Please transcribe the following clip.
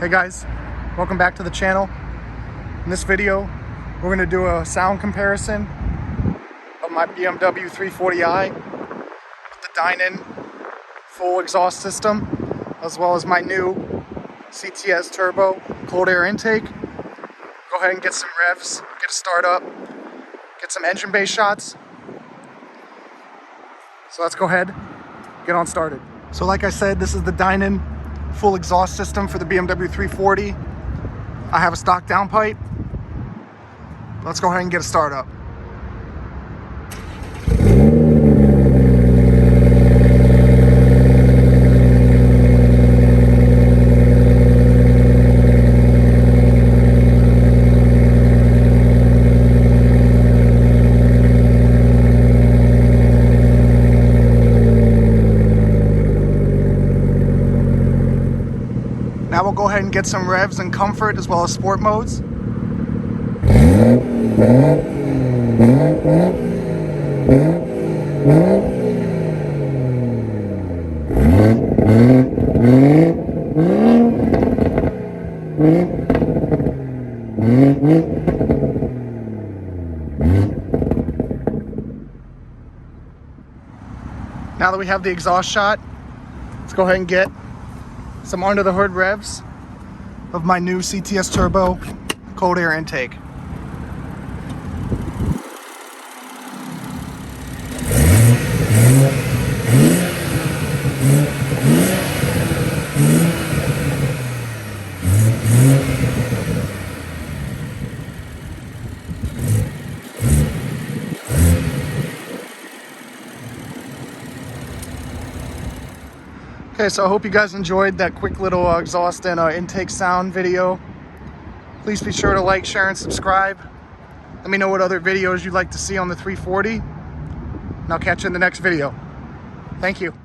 Hey guys, welcome back to the channel. In this video, we're going to do a sound comparison of my BMW 340i with the Dinan full exhaust system, as well as my new CTS Turbo cold air intake. Go ahead and get some revs, get a start up, get some engine bay shots. So let's go ahead, get on started. So like I said, this is the Dinan full exhaust system for the BMW 340. I have a stock downpipe. Let's go ahead and get a start up. Now we'll go ahead and get some revs and comfort as well as sport modes. Now that we have the exhaust shot, let's go ahead and get some under the hood revs of my new CTS Turbo cold air intake. Okay, so I hope you guys enjoyed that quick little exhaust and intake sound video. Please be sure to like, share, and subscribe. Let me know what other videos you'd like to see on the 340. And I'll catch you in the next video. Thank you.